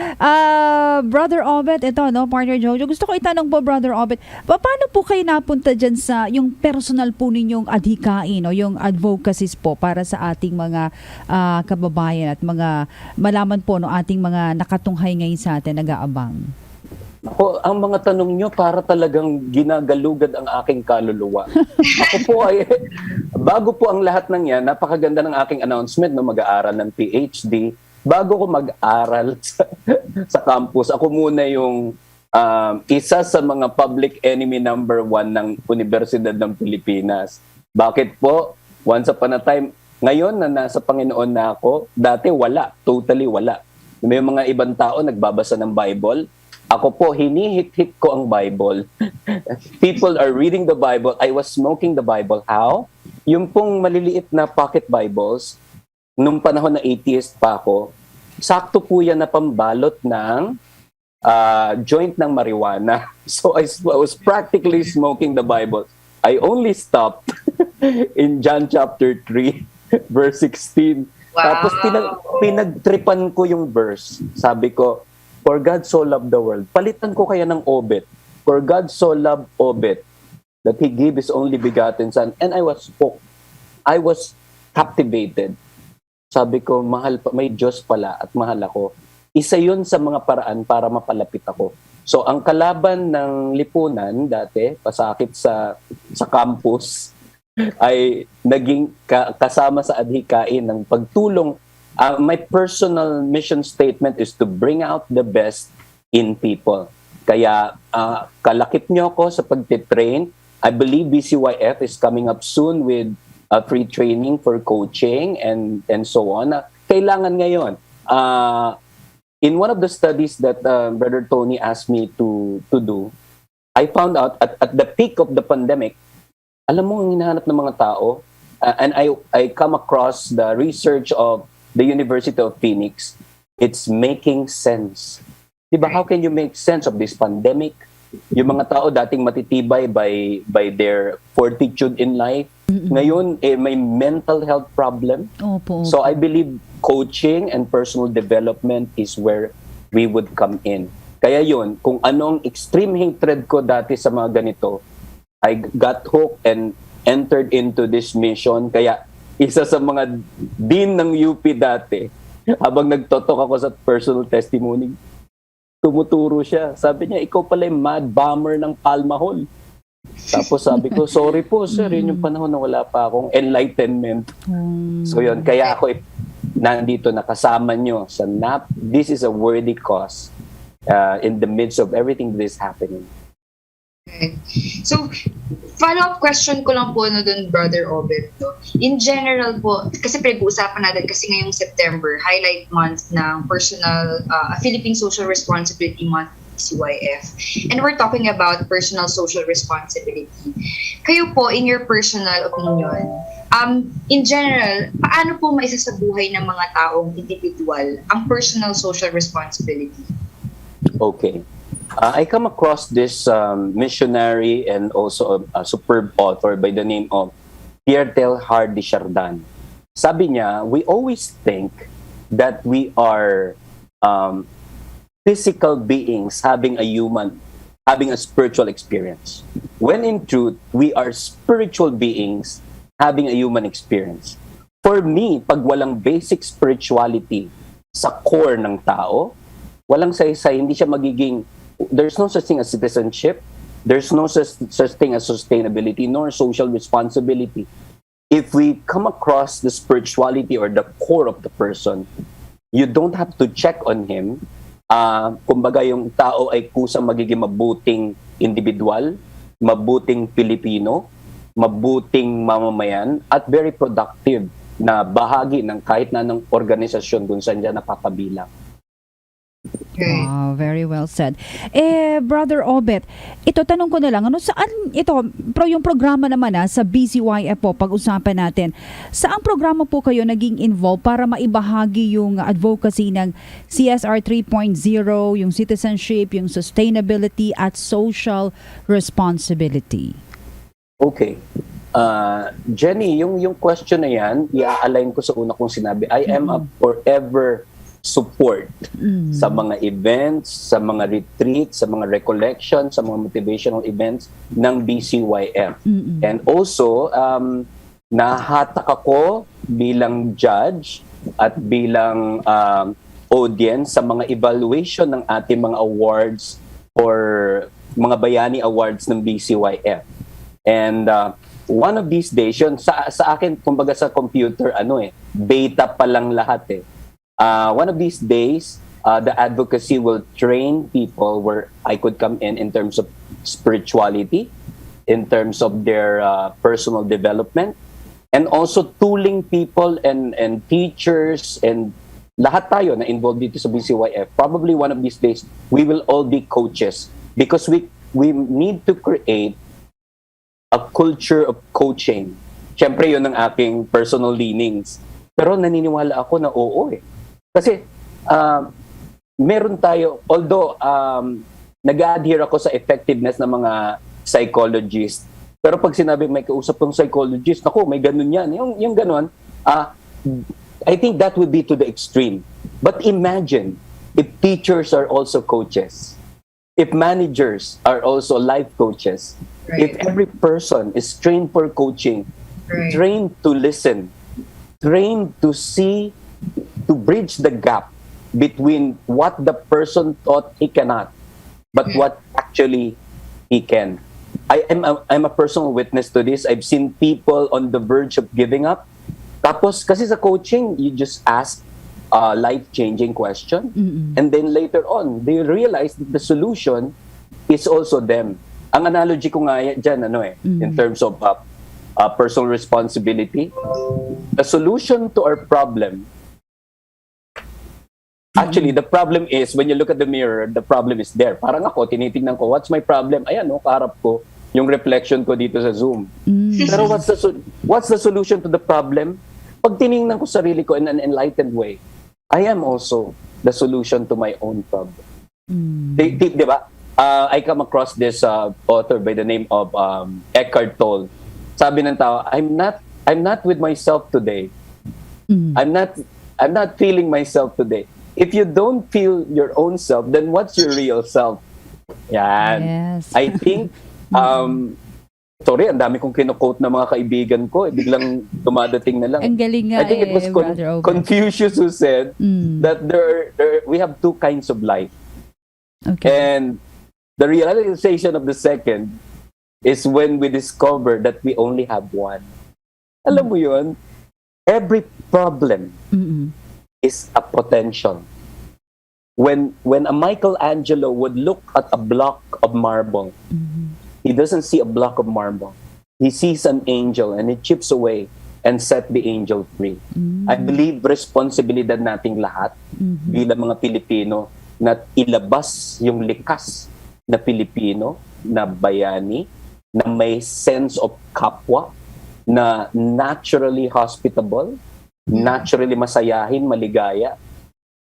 Brother Obet, ito, no, partner Jojo. Gusto ko itanong po, Brother Obet, paano po kayo napunta dyan sa yung personal po ninyong adhikain o yung advocacies po para sa ating mga kababayan at mga malaman po no ating mga nakatunghay ngayon sa atin, nag-aabang? Ako, ang mga tanong nyo para talagang ginagalugad ang aking kaluluwa. Ako po ay, bago po ang lahat ng yan, napakaganda ng aking announcement na mag-aaral ng PhD. Bago ko mag-aral sa campus, ako muna yung isa sa mga public enemy number 1 ng Universidad ng Pilipinas. Bakit po? Once upon a time, ngayon na nasa Panginoon na ako, dati wala, totally wala. May mga ibang tao nagbabasa ng Bible. Ako po, hinihit-hit ko ang Bible. People are reading the Bible. I was smoking the Bible. How? Yung pong maliliit na pocket Bibles, nung panahon na atheist pa ako, sakto po yan na pambalot ng joint ng marijuana. So I was practically smoking the Bible. I only stopped in John chapter 3, verse 16. Wow. Tapos pinagtripan ko yung verse. Sabi ko, for God so loved the world. Palitan ko kaya ng obet. For God so loved obet that He gave His only begotten Son. And I was hooked. I was captivated. Sabi ko, mahal pa, may Diyos pala at mahal ako. Isa yun sa mga paraan para mapalapit ako. So ang kalaban ng lipunan dati, pasakit sa campus, ay naging kasama sa adhikain ng pagtulong. My personal mission statement is to bring out the best in people. Kaya kalakip nyo ako sa pagtitrain. I believe BCYF is coming up soon with free training for coaching and so on. Kailangan ngayon. In one of the studies that Brother Tony asked me to do, I found out at the peak of the pandemic, alam mo ang hinahanap ng mga tao, and I come across the research of the University of Phoenix. It's making sense. Diba, how can you make sense of this pandemic? Yung mga tao dating matitibay by their fortitude in life, ngayon may mental health problem. Opo. So I believe coaching and personal development is where we would come in. Kaya yun, kung anong extreme hatred ko dati sa mga ganito, I got hooked and entered into this mission. Kaya isa sa mga dean ng UP dati, habang nagtotok ako sa personal testimony, tumuturo siya. Sabi niya, ikaw pala yung mad bomber ng Palma Hall. Tapos sabi ko, sorry po sir, yun yung panahon na wala pa akong enlightenment. So yun, kaya ako nandito nakasama nyo sa NAP. This is a worthy cause in the midst of everything that is happening. Okay. So, follow-up question ko lang po dun, Brother Obet. No? In general po, kasi pinag-uusapan natin kasi ngayong September, highlight month ng personal, Philippine Social Responsibility Month, CYF. And we're talking about personal social responsibility. Kayo po, in your personal opinion, in general, paano po maisa sa buhay ng mga taong individual ang personal social responsibility? Okay. I come across this missionary and also a superb author by the name of Pierre Teilhard de Chardin. Sabi niya, we always think that we are physical beings having a spiritual experience. When in truth, we are spiritual beings having a human experience. For me, pag walang basic spirituality sa core ng tao, walang saysay, hindi siya magiging. There's no such thing as citizenship. There's no such thing as sustainability nor social responsibility. If we come across the spirituality or the core of the person, you don't have to check on him. Kumbaga yung tao ay kusang magiging mabuting individual, mabuting Pilipino, mabuting mamamayan, at very productive na bahagi ng kahit na ng organisasyon kung saan dyan napapabilang. Okay. Wow, very well said. Brother Obet, ito tanong ko na lang, saan ito, yung programa naman sa BCYF po, pag-usapan natin, saang programa po kayo naging involved para maibahagi yung advocacy ng CSR 3.0, yung citizenship, yung sustainability at social responsibility? Okay. Jenny, yung question na yan, i-align ko sa una kong sinabi. I am a forever support sa mga events, sa mga retreats, sa mga recollection, sa mga motivational events ng BCYF. And also, nahatak ako bilang judge at bilang audience sa mga evaluation ng ating mga awards or mga Bayani Awards ng BCYF. And one of these days, yun, sa akin, kumbaga sa computer, beta pa lang lahat one of these days, the advocacy will train people where I could come in terms of spirituality, in terms of their personal development, and also tooling people and teachers and lahat tayo na involved dito sa BCYF. Probably one of these days, we will all be coaches because we need to create a culture of coaching. Siyempre, yun ang aking personal leanings. Pero naniniwala ako na oo Kasi meron tayo, although nag-adhere ako sa effectiveness ng mga psychologists, pero pag sinabi may kausap kong psychologist, naku, may ganun yan. Yung ganun, I think that would be to the extreme. But imagine if teachers are also coaches, if managers are also life coaches, if every person is trained for coaching, trained to listen, trained to see, to bridge the gap between what the person thought he cannot, but what actually he can. I'm a personal witness to this. I've seen people on the verge of giving up. Tapos, kasi sa coaching, you just ask a life-changing question. And then later on, they realize that the solution is also them. Ang analogy ko nga dyan, in terms of personal responsibility, the solution to our problem. Actually, the problem is, when you look at the mirror, the problem is there. Parang ako, tinitingnan ko, what's my problem? Ayan, kaharap ko. yung reflection ko dito sa Zoom. Pero what's the solution to the problem? Pag tiningnan ko sarili ko in an enlightened way, I am also the solution to my own problem. Di ba? I come across this author by the name of Eckhart Tolle. Sabi ng tao, I'm not with myself today. I'm not feeling myself today. If you don't feel your own self, then what's your real self? Yan. Yes. I think sorry, ang dami kong kino-quote na mga kaibigan ko, biglang dumadating na lang. Ang galing nga I think it was Brother Obed. Confucius who said that we have two kinds of life. Okay. And the realization of the second is when we discover that we only have one. Alam mo yun? Every problem is a potential. When a Michelangelo would look at a block of marble, he doesn't see a block of marble. He sees an angel and he chips away and set the angel free. I believe responsibilidad nating lahat bilang mga Pilipino na ilabas yung likas na Pilipino, na bayani, na may sense of kapwa, na naturally hospitable, naturally masayahin, maligaya.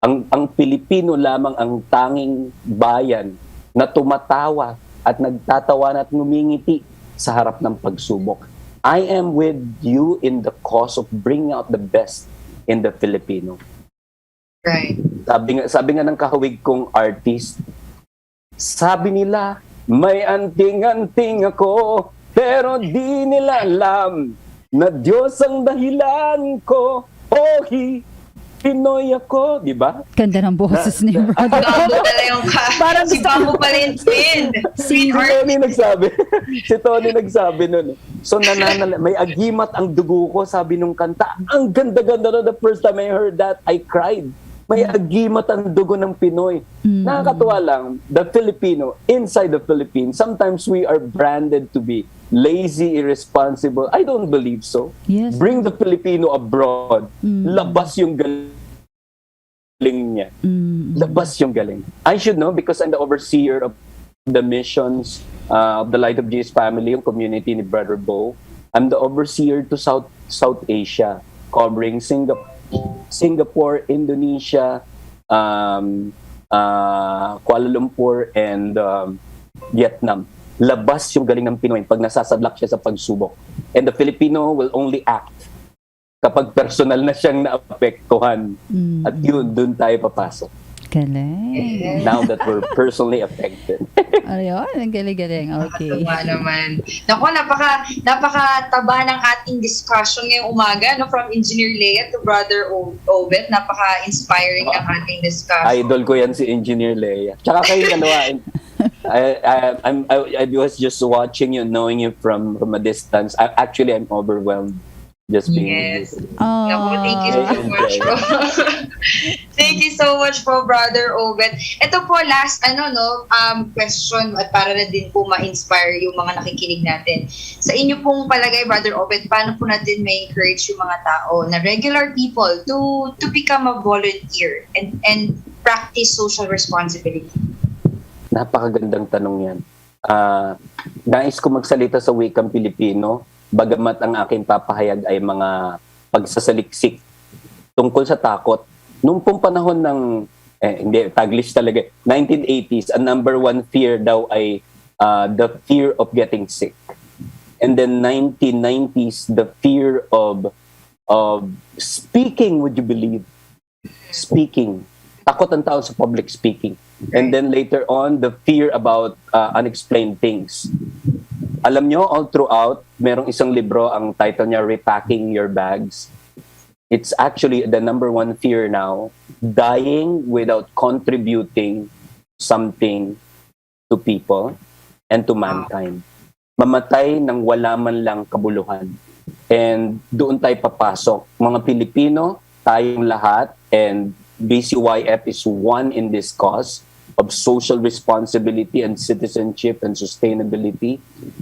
Ang Pilipino lamang ang tanging bayan na tumatawa at nagtatawa at ngumingiti sa harap ng pagsubok. I am with you in the cause of bringing out the best in the Filipino. Right. Sabi nga ng kahawig kong artist, sabi nila, may anting-anting ako, pero di nila alam na Diyos ang dahilan ko. Pinoy ako, di ba? Ganda ng boses ni Brother. Babo pala yung Parang si Babo pala yung twin. Si Tony nagsabi. Si Tony nagsabi nun. So may agimat ang dugo ko, sabi nung kanta. Ang ganda-ganda na. The first time I heard that, I cried. May agimat ang dugo ng Pinoy. Nakakatuwa lang, the Filipino, inside the Philippines, sometimes we are branded to be lazy, irresponsible. I don't believe so. Yes. Bring the Filipino abroad. Labas yung galing niya. Labas yung galing. I should know because I'm the overseer of the missions of the Light of Jesus family, yung community ni Brother Bo. I'm the overseer to South Asia, covering Singapore, Indonesia, Kuala Lumpur, and Vietnam. Labas yung galing ng Pinoy pag nasasadlak siya sa pagsubok. And the Filipino will only act kapag personal na siyang naapektuhan. At yun, dun tayo papasok. Galing. Now that we're personally affected. Ayun, ang galing-galing. Okay. Nakakatuwa naman. Naku, napaka-taba ng ating discussion ngayong umaga, no? From Engineer Leia to Brother Obet. Napaka-inspiring ang ating discussion. Idol ko yan si Engineer Leia. Tsaka kayo dalawa. I was just watching you, knowing you from a distance. I'm overwhelmed just being Yes. with you. Naku, thank you so much po. Thank you so much po, Brother Obet. Ito po, last question at para na din po ma-inspire yung mga nakikinig natin. Sa inyo pong palagay, Brother Obet, paano po natin may encourage yung mga tao na regular people to become a volunteer and practice social responsibility? Napakagandang tanong yan. Nais ko magsalita sa wikang Pilipino, bagamat ang aking papahayag ay mga pagsasaliksik tungkol sa takot. Noong pong panahon ng, Taglish talaga, 1980s, ang number one fear daw ay the fear of getting sick. And then 1990s, the fear of speaking, would you believe? Speaking. Takot ang tao sa public speaking. And then later on, the fear about unexplained things. Alam nyo, all throughout, merong isang libro, ang title niya, Repacking Your Bags. It's actually the number one fear now, dying without contributing something to people and to mankind. Mamatay nang wala man lang kabuluhan. And doon tayo papasok. Mga Pilipino, tayong lahat, and BCYF is one in this cause of social responsibility and citizenship and sustainability.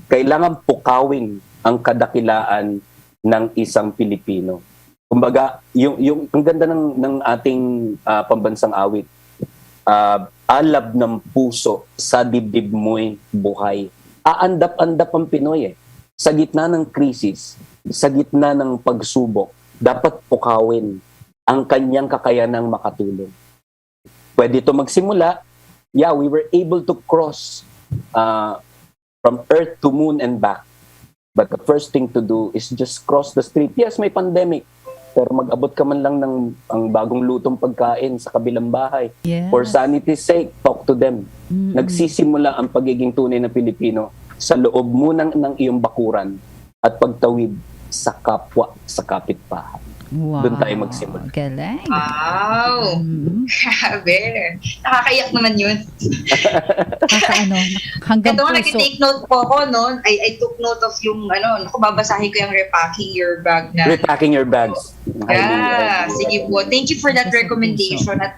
Kailangan pukawin ang kadakilaan ng isang Pilipino. Kumbaga, yung ang ganda ng ating pambansang awit, alab ng puso sa dibdib mo'y buhay. aandap-andap ang Pinoy eh. Sa gitna ng krisis, sa gitna ng pagsubok, dapat pukawin ang kanyang kakayanang makatulong. Pwede ito magsimula. Yeah, we were able to cross from Earth to Moon and back. But the first thing to do is just cross the street. Yes, may pandemic. Pero mag-abot ka man lang ng ang bagong lutong pagkain sa kabilang bahay. Yes. For sanity's sake, talk to them. Nagsisimula ang pagiging tunay na Pilipino sa loob mo ng iyong bakuran at pagtawid sa kapwa, sa kapitbahay. Wow. Doon tayo magsimula. Galing. Wow! Grabe. Nakakaiyak naman yun. Kakaano, hanggang Ito nga, puso. nag-take note po ako, no? I took note of yung, babasahin ko yung repacking your bag na. Repacking your bags. Yeah, sige po. Thank you for that Hanggang sa recommendation at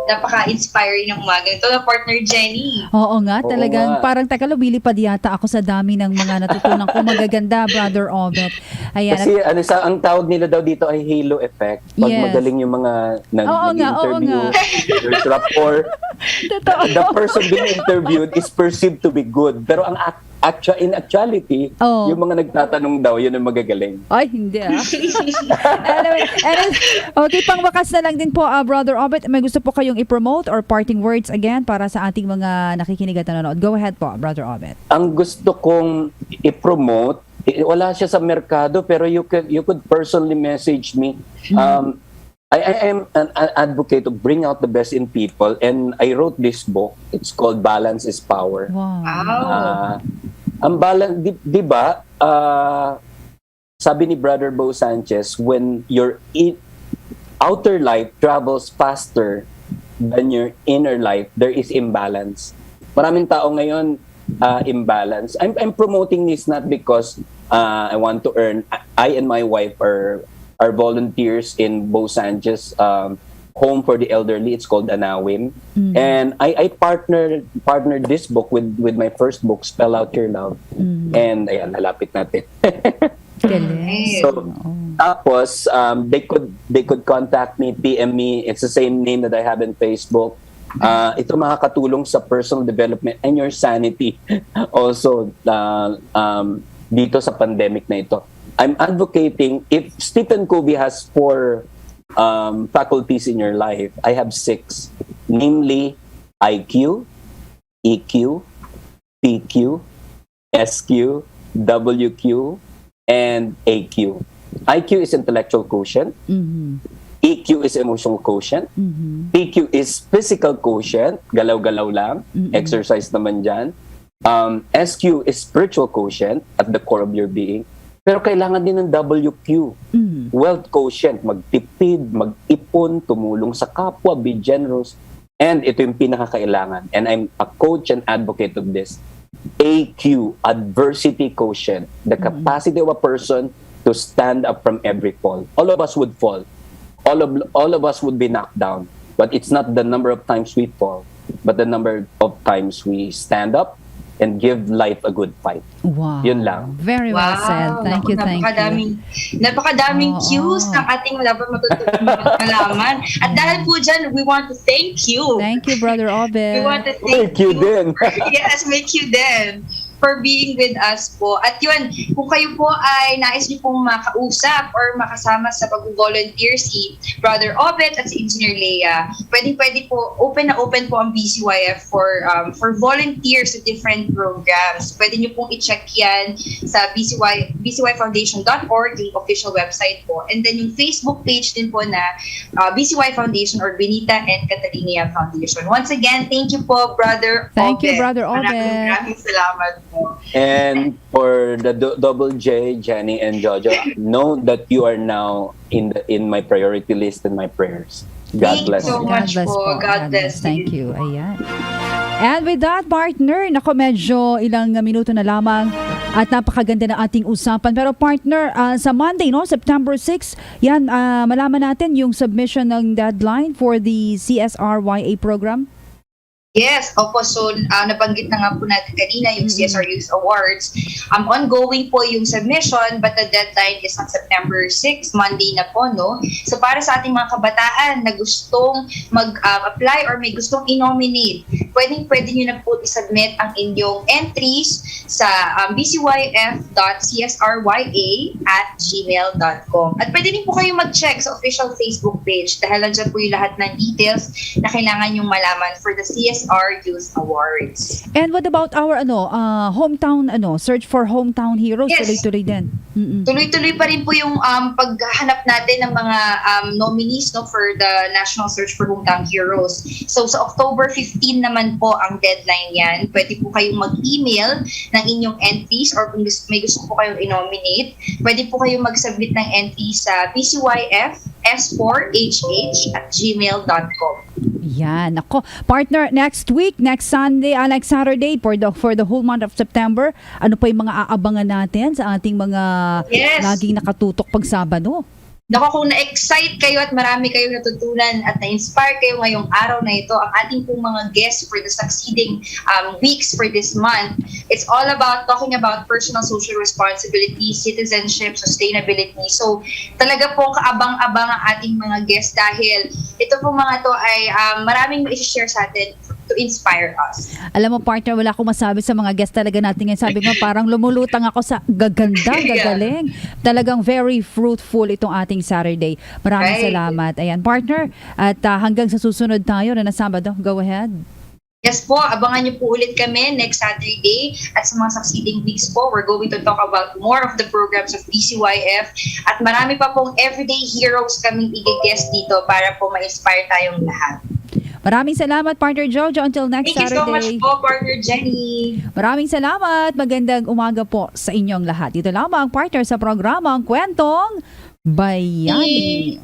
napaka-inspiring ng umaga. Ito na partner Jenny. Oo nga, Oo talagang nga. parang lumilipad yata ako sa dami ng mga natutunan ko magaganda, Brother Obet. Ayan. Kasi ang tawag nila daw dito ay halo effect. Pag Yes. magaling yung mga Oo nga, oo nag-interview, nga. there's rapport. Totoo. The person being interviewed is perceived to be good. Pero in actuality, Oo. yung mga nagtatanong daw, yun ang magagaling. Ay, hindi anyway, okay, pang wakas na lang din po, Brother Obet, may gusto po kayong i-promote or parting words again para sa ating mga nakikinig at nanonood. Go ahead po, Brother Obet. Ang gusto kong i-promote, wala siya sa merkado, pero you could personally message me. I am an advocate to bring out the best in people, and I wrote this book. It's called Balance is Power. Wow. Ah, ang balance, di ba, sabi ni Brother Bo Sanchez, when your outer life travels faster than your inner life, there is imbalance. Maraming tao ngayon, imbalance. I'm promoting this not because I want to earn. I and my wife are volunteers in Bo Sanchez home for the elderly. It's called Anawim. And I partnered this book with my first book, Spell Out Your Love. And ayan, lalapit natin. Galing. So, tapos, they could contact me, PM me. It's the same name that I have in Facebook. Ito makakatulong sa personal development and your sanity. Also, dito sa pandemic na ito. I'm advocating, if Stephen Covey has 4 faculties in your life, I have 6. Namely, IQ, EQ, PQ, SQ, WQ, and AQ. IQ is intellectual quotient. EQ is emotional quotient. PQ is physical quotient. Galaw-galaw lang. Exercise naman dyan. SQ is spiritual quotient at the core of your being. Pero kailangan din ng WQ. Wealth quotient. Magtipid, mag-ipon, tumulong sa kapwa, be generous. And ito yung pinakakailangan. And I'm a coach and advocate of this. AQ, adversity quotient. The capacity of a person to stand up from every fall. All of us would fall. All of us would be knocked down. But it's not the number of times we fall, but the number of times we stand up and give life a good fight. Wow. Yun lang. Very well said. Thank you, thank you. Napakadaming Oo. cues ng ating laban matutulungan. At dahil po dyan, we want to thank you. Thank you, Brother Obet. We want to Thank thank you din. Yes, make you then for being with us po. At yun, kung kayo po ay nais niyo pong makausap or makasama sa pag-volunteer si Brother Obet at si Engineer Leia, pwede po, open na open po ang BCYF for volunteers sa different programs. Pwede niyo pong i-check yan sa bcyfoundation.org, yung official website po. And then yung Facebook page din po na BCY Foundation or Benita and Catalina Foundation. Once again, thank you po, Brother Thank you, Obet. Brother Obet. Maraming salamat po. And for the double J, Jenny and Jojo, know that you are now in my priority list and my prayers. God Thank bless you so you. much po. God bless Thank you. Ayan. And with that, partner, nako medyo ilang minuto na lamang at napakaganda ng ating usapan. Pero partner, sa Monday, no, September 6, yan, malaman natin yung submission ng deadline for the CSRYA program. Yes, opo. So, nabanggit na nga po natin kanina yung CSR Youth Awards. Ongoing po yung submission, but the deadline is on September 6, Monday na po, no? So, para sa ating mga kabataan na gustong mag-apply or may gustong i-nominate, pwede nyo na po i-submit ang inyong entries sa bcyf.csrya@gmail.com. At pwede rin po kayo mag-check sa official Facebook page dahil nandiyan po yung lahat ng details na kailangan yung malaman for the CSR Youth Awards. And what about our hometown search for hometown heroes? Yes. Tuloy-tuloy din. Tuloy-tuloy pa rin po yung paghahanap natin ng mga nominees for the National Search for Hometown Heroes. So sa October 15 naman po ang deadline yan. Pwede po kayong mag-email ng inyong entries or kung may gusto po kayong i-nominate, pwede po kayong mag-submit ng entries sa bcyf.s4hh@gmail.com. Yan, ako. Partner, next week, next Saturday for the whole month of September, ano pa yung mga aabangan natin sa ating mga laging nakatutok pag Sabado? Naku, kung na-excite kayo at marami kayong natutunan at na-inspire kayo ngayong araw na ito, ang ating pong mga guests for the succeeding weeks for this month, it's all about talking about personal social responsibility, citizenship, sustainability. So, talaga po kaabang-abang ang ating mga guests dahil ito pong mga to ay maraming ma-share sa atin to inspire us. Alam mo, partner, wala akong masabi sa mga guests talaga natin ngayon. Sabi mo, parang lumulutang ako sa gaganda, gagaling. Talagang very fruitful itong ating Saturday. Maraming salamat. Ayan, partner. At hanggang sa susunod tayo na Sabado. Go ahead. Yes po, abangan niyo po ulit kami next Saturday at sa mga succeeding weeks po, we're going to talk about more of the programs of BCYF at marami pa pong everyday heroes kaming i-guest dito para po ma-inspire tayong lahat. Maraming salamat, Partner Jojo. Until next Thank Saturday. you so much po, Partner Jenny. Maraming salamat. Magandang umaga po sa inyong lahat. Dito lamang, partner, sa programang Kwentong Bayani.